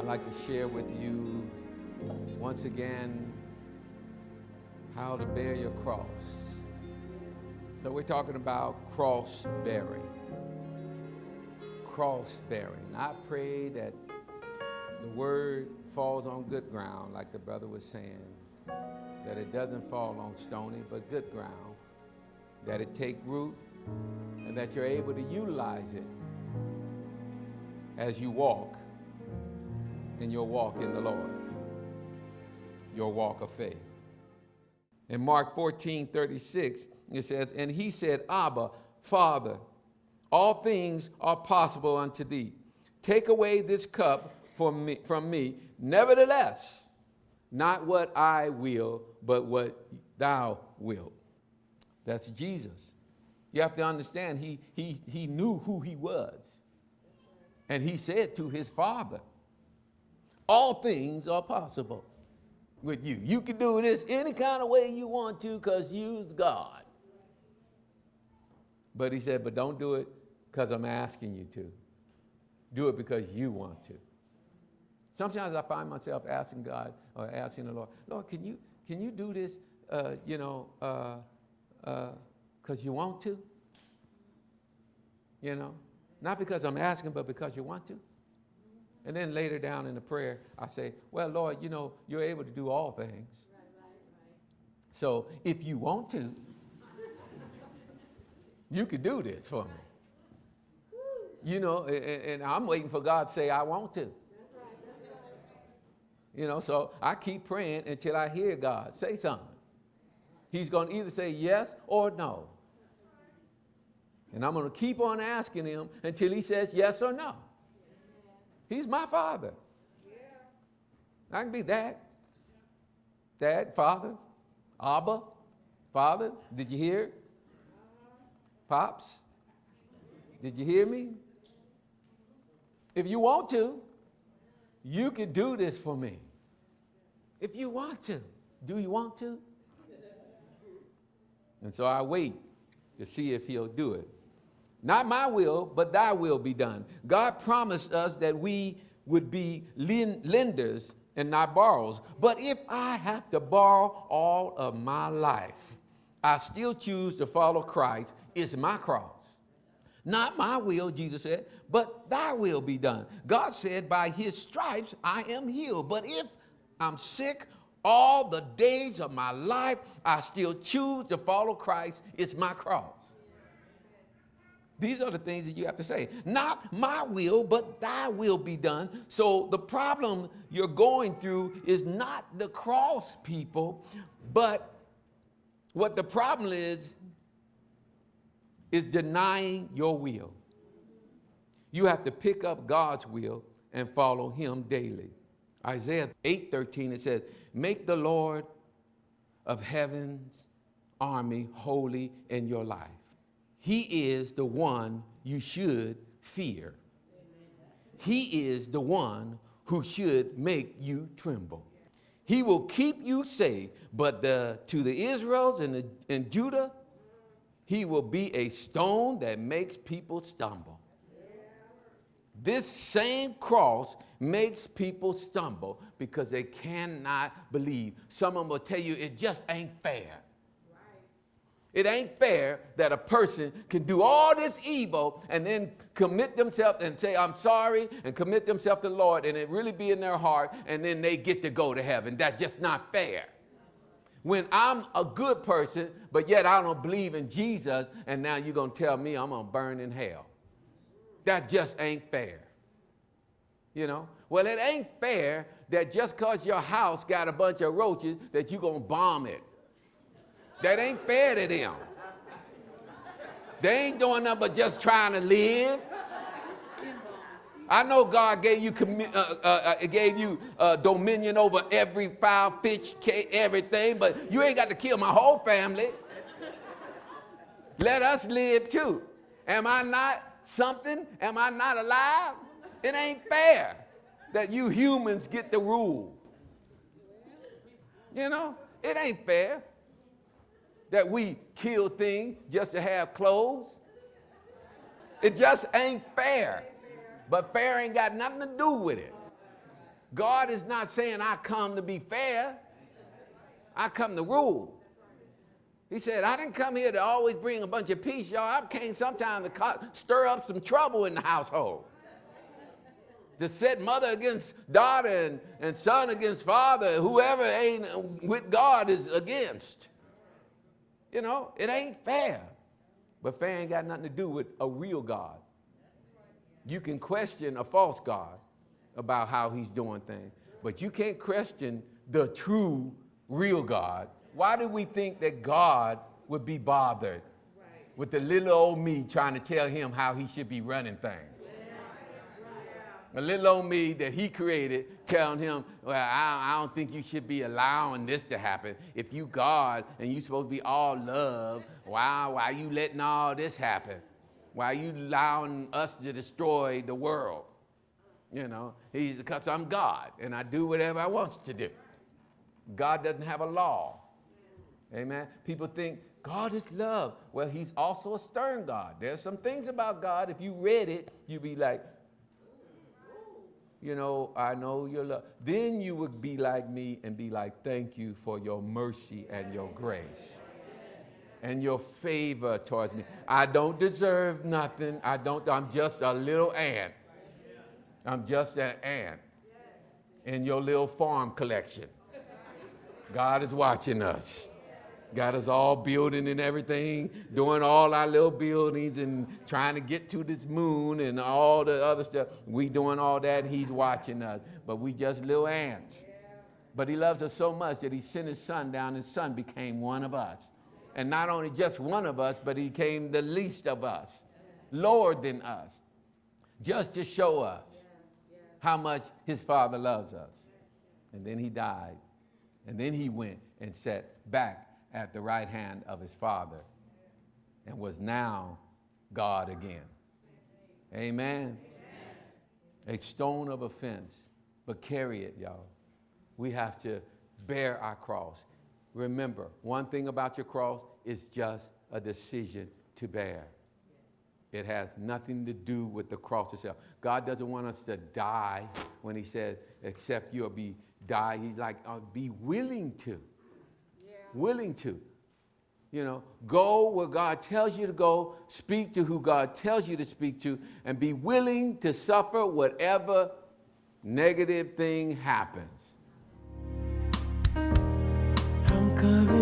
like to share with you once again how to bear your cross. So we're talking about cross bearing. Cross bearing. I pray that the word falls on good ground, like the brother was saying, that it doesn't fall on stony but good ground, that it take root, and that you're able to utilize it as you walk in your walk in the Lord, your walk of faith. In Mark 14:36, it says, and he said, Abba, Father, all things are possible unto thee. Take away this cup from me. Nevertheless, not what I will, but what thou wilt. That's Jesus. You have to understand, he knew who he was. And he said to his Father, all things are possible with you. You can do this any kind of way you want to because you's God. But he said, but don't do it because I'm asking you to. Do it because you want to. Sometimes I find myself asking God or asking the Lord, can you do this, because you want to? You know, not because I'm asking, but because you want to. And then later down in the prayer, I say, well, Lord, you're able to do all things. Right. So if you want to, you could do this for me. And I'm waiting for God to say, I want to. So I keep praying until I hear God say something. He's going to either say yes or no. And I'm going to keep on asking him until he says yes or no. He's my Father. I can be Dad, Father, Abba, Father. Did you hear? Pops, did you hear me? If you want to, you can do this for me. If you want to. Do you want to? And so I wait to see if he'll do it. Not my will, but thy will be done. God promised us that we would be lenders and not borrowers. But if I have to borrow all of my life, I still choose to follow Christ. It's my cross. Not my will, Jesus said, but thy will be done. God said, by his stripes I am healed. But if I'm sick all the days of my life, I still choose to follow Christ. It's my cross. These are the things that you have to say. Not my will, but thy will be done. So the problem you're going through is not the cross, people, but what the problem is denying your will. You have to pick up God's will and follow him daily. Isaiah 8:13, it says, make the Lord of heaven's army holy in your life. He is the one you should fear. He is the one who should make you tremble. He will keep you safe, but to the Israels and Judah, he will be a stone that makes people stumble. This same cross makes people stumble because they cannot believe. Some of them will tell you it just ain't fair. It ain't fair that a person can do all this evil and then commit themselves and say, I'm sorry, and commit themselves to the Lord, and it really be in their heart, and then they get to go to heaven. That's just not fair. When I'm a good person, but yet I don't believe in Jesus, and now you're going to tell me I'm going to burn in hell. That just ain't fair. Well, it ain't fair that just because your house got a bunch of roaches that you're going to bomb it. That ain't fair to them. They ain't doing nothing but just trying to live. I know God gave you dominion over every fowl, fish, everything, but you ain't got to kill my whole family. Let us live too. Am I not something? Am I not alive? It ain't fair that you humans get the rule. It ain't fair that we kill things just to have clothes. It just ain't fair. But fair ain't got nothing to do with it. God is not saying I come to be fair. I come to rule. He said, I didn't come here to always bring a bunch of peace, y'all. I came sometimes to stir up some trouble in the household. To set mother against daughter and son against father. Whoever ain't with God is against. You know, it ain't fair. But fair ain't got nothing to do with a real God. You can question a false God about how he's doing things, but you can't question the true, real God. Why do we think that God would be bothered with the little old me trying to tell him how he should be running things? A little old me that he created telling him, well, I don't think you should be allowing this to happen. If you God and you supposed to be all love, why are you letting all this happen? Why are you allowing us to destroy the world? You know, because I'm God and I do whatever I want to do. God doesn't have a law. Amen. People think God is love. Well, he's also a stern God. There's some things about God, if you read it, you'd be like, you know, I know your love. Then you would be like me and be like, thank you for your mercy and your grace and your favor towards me. I don't deserve nothing. I'm just a little ant. I'm just an ant in your little farm collection. God is watching us. Got us all building and everything, doing all our little buildings and trying to get to this moon and all the other stuff. We doing all that, and he's watching us. But we just little ants. But he loves us so much that he sent his son down, and his son became one of us. And not only just one of us, but he became the least of us, lower than us, just to show us how much his Father loves us. And then he died. And then he went and sat back at the right hand of his Father and was now God again. Amen. A stone of offense, but carry it, y'all. We have to bear our cross. Remember, one thing about your cross is just a decision to bear. It has nothing to do with the cross itself. God doesn't want us to die when he said, except you'll be die. He's like, be willing to. Willing to. You know, go where God tells you to go, speak to who God tells you to speak to, and be willing to suffer whatever negative thing happens. I'm covered.